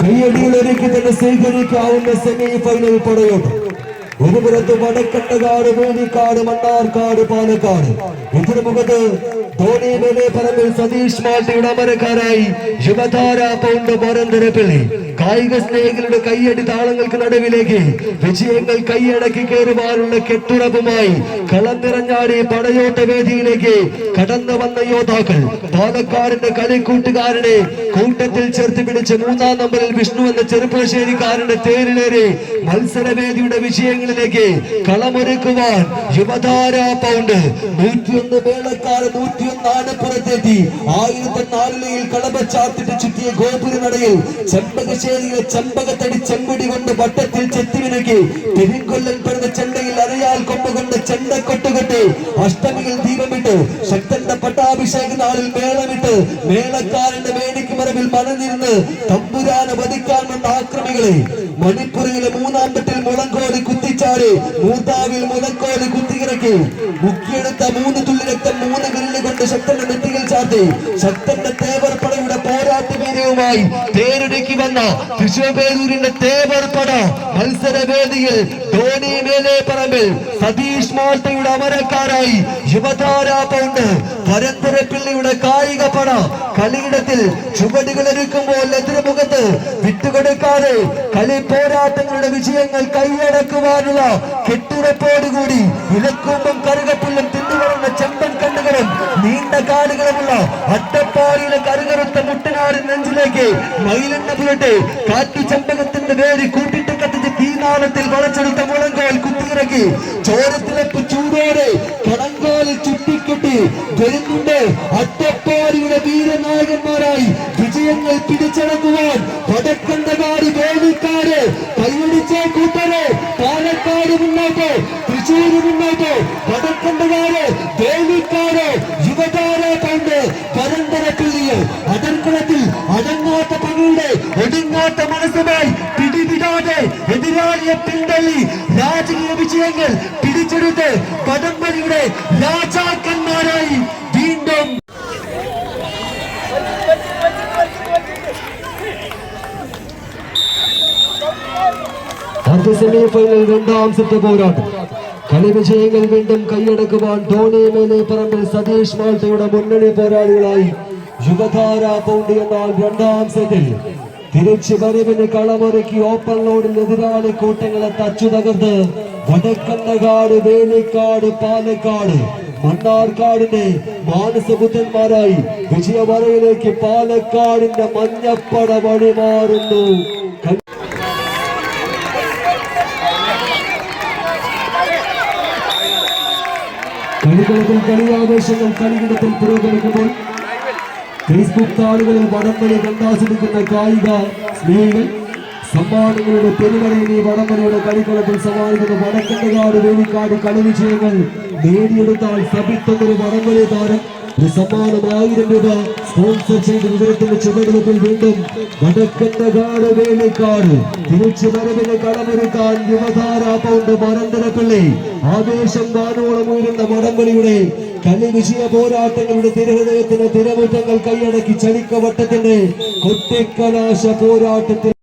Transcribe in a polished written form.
കയ്യടികളൊരുക്കി തന്നെ സ്വീകരിക്കാവുന്ന semi final പടയോട്ടം. ഒരു പുറത്ത് വടക്കട്ടകാട്, വേലിക്കാട്, മണ്ണാർക്കാട്, പാലക്കാട്. എതിർമുഖത്ത് ധോണി മേലെപ്പറമ്പിൽ സതീഷ് മാട്ടിയുടെ അമരക്കാരായി യുവതാര പൗണ്ട് പരന്തരപ്പള്ളി. കായിക സ്നേഹികളുടെ കയ്യടി താളങ്ങൾക്ക് നടുവിലേക്ക് വിജയങ്ങൾ കൈയടക്കി കയറുവാനുള്ള കെട്ടുറപ്പുമായി കളം നിറഞ്ഞാടി പടയോട്ട വേദിയിലേക്ക് കടന്നു വന്ന യോദ്ധാക്കൾ പാലക്കാടിന്റെ കളിക്കൂട്ടുകാരനെ കൂട്ടത്തിൽ ചേർത്ത് പിടിച്ച് 3-ാം നമ്പറിൽ വിഷ്ണു എന്ന ചെറുപ്പശ്ശേരിക്കാരന്റെ തേരിലേറി മത്സരവേദിയുടെ വിജയങ്ങളിലേക്ക് കളമൊരുക്കുവാൻ യുവതാര പൗണ്ട് 101 മേളക്കാരൻ 101 ആനപ്പുറത്തെത്തി. 1004 കളപച്ചാർത്തിട്ട് ചുറ്റിയ ഗോപുരനടയിൽ ചെമ്പകശ്ശേരിയിലെ ചെമ്പകത്തടി ചെമ്പടി കൊണ്ട് വട്ടത്തിൽ ചെത്തിവിനക്കി പെരിങ്കൊല്ലൻ പെടുന്ന ചെണ്ടയിൽ അറിയാൽ കൊമ്പ് കൊണ്ട് ചെണ്ട കൊട്ടുകൊട്ടി അഷ്ടമിയിൽ ദീപമിട്ട് ശക്തന്റെ പട്ടാഭിഷേക നാളിൽ മേളമിട്ട് മേളക്കാരന്റെ വേണിക്ക് മറവിൽ മനനിരുന്ന് തമ്പുരാനെ വധിക്കാൻ വന്ന ആക്രമികളെ മണിപ്പൂരിലെ 3-ാം തട്ടിൽ മുളങ്കോടി കുത്തിച്ചാടി മൂർത്താവിൽ മുളങ്കോടി കുത്തിയിറക്കി മുക്കിയെടുത്ത 3 തുള്ളി രക്തം 3 വിരല് കൊണ്ട് ശക്തന്റെ നെറ്റിയിൽ ചാർത്തി ശക്തന്റെ തേവർ പടയുടെ പോരാട്ട വീര്യവുമായി തേരൊരുക്കി വന്ന തൃശ്ശൂരിന്റെ തേവർ പട മത്സരവേദിയിൽ ധോണി മേലെപ്പറമ്പിൽ സതീഷ് മാട്ടയുടെ അമരക്കാരായി യുവതാര പൗണ്ട് പരന്തരപ്പിള്ളിയുടെ കായിക പട കളിയിടത്തിൽ ചുവടുകൾ ഒരുക്കുമ്പോൾ എതിർമുഖത്ത് വിട്ടുകൊടുക്കാതെ കളി പോരാട്ടങ്ങളുടെ വിജയങ്ങൾ കൈയടക്കുവാനുള്ള കെട്ടുറപ്പോടുകൂടി ഇലക്കൂമ്പം കറുകപ്പുല്ലും തിന്നുവളർന്ന ചെമ്പൻ കണ്ണുകളും നീണ്ട കാലുകളുമുള്ള അട്ടപ്പാടിയിലെ കറുകറുത്ത മുട്ടനാട് നെഞ്ചിലേക്ക് മയിലെണ്ണ പുരട്ടെ കാറ്റു ചെമ്പകത്തിന്റെ വേരി കൂട്ടിട്ട് കത്തിച്ച് തീനാളത്തിൽ വളച്ചെടുത്ത മുളങ്കോൽ കുത്തിയിറക്കി ചോരത്തിലെപ്പ് ചൂടോടെ കടങ്കോലിൽ ചുറ്റിക്കെട്ടി വരുന്നുണ്ട് അട്ടപ്പാടിയുടെ വീരനായകന്മാരായി വിജയങ്ങൾ പിടിച്ചടക്കുവാൻ വടക്കണ്ടകാട് വേലിക്കാട് കൈയടിച്ചേ കൂട്ടരെ പാലക്കാട് മുന്നോട്ട് തൃശ്ശൂര് മുന്നോട്ട് വടക്കണ്ടകാട് വേലിക്കാട് യുവതാര പൗണ്ട് പരന്തരപ്പിള്ളിയിൽ അതർക്കുളത്തിൽ അടങ്ങാത്ത പകയുടെ ഒടുങ്ങാത്ത മനസ്സുമായി പിടിവിടാതെ എതിരാളിയെ പിന്തള്ളി രാജകീയ വിജയങ്ങൾ പിടിച്ചെടുത്ത് കടമ്പനിയുടെ രാജാക്കന്മാരായി വീണ്ടും സെമി ഫൈനൽ 2-ാം സെറ്റ് പോരാട്ടം. കളി വിജയങ്ങൾ വീണ്ടും കൈയടക്കുവാൻ ധോണി മേലെപ്പറമ്പിൽ സതീഷ് മാൾട്ടയുടെ മുന്നണി പോരാളികളായി യുവതാര പൗണ്ട് എന്നാൽ 2-ാം സെറ്റിൽ തിരിച്ചു വരവിന് കളമൊരുക്കി ഓപ്പൺ ലോഡിൽ എതിരാളി കൂട്ടങ്ങളെ തച്ചു തകർത്ത് വടക്കണ്ടകാട്, വേലിക്കാട്, പാലക്കാട്, മണ്ണാർക്കാടിന്റെ മാനസബുദ്ധന്മാരായി വിജയവരയിലേക്ക് പാലക്കാടിന്റെ മഞ്ഞപ്പട വഴിമാറുന്നു. കളികളത്തിൽ കളിയാവേശങ്ങൾ കളിയിടത്തിൽ പുരോഗമിക്കുമ്പോൾ ഫേസ്ബുക്ക് താളുകളിൽ വടംവലി കണ്ടാസ്വദിക്കുന്ന കായിക സ്നേഹികൾ സമ്മാനങ്ങളുടെ പെരുമലയിൽ ഈ വടംവലിയുടെ കളിക്കളത്തിൽ സമ്മാനിക്കുന്ന വടക്കണ്ടകാട്, വേലിക്കാട് കളി വിജയങ്ങൾ നേടിയെടുത്താൽ സബിത്തൊരു വടംവലി താരം ഒരു സമ്മാനം 1000 രൂപ സ്പോൺസർ ചെയ്ത് വിജയത്തിന്റെ ചുവടുവെപ്പിൽ വീണ്ടും വടക്കണ്ടകാട്, വേലിക്കാട് തിരിച്ചു വരവിന് കളമൊരുക്കാൻ യുവതാര പൗണ്ട് പരന്തരപ്പിള്ളി. ആവേശം വാനോളം ഉയരുന്ന വടംവലിയുടെ കളി വിജയ പോരാട്ടങ്ങളുടെ തിരഹൃദയത്തിന് തിരമുറ്റങ്ങൾ കൈയടക്കി ചളിക്കവട്ടത്തിന്റെ കൊട്ടിക്കലാശ പോരാട്ടത്തിൽ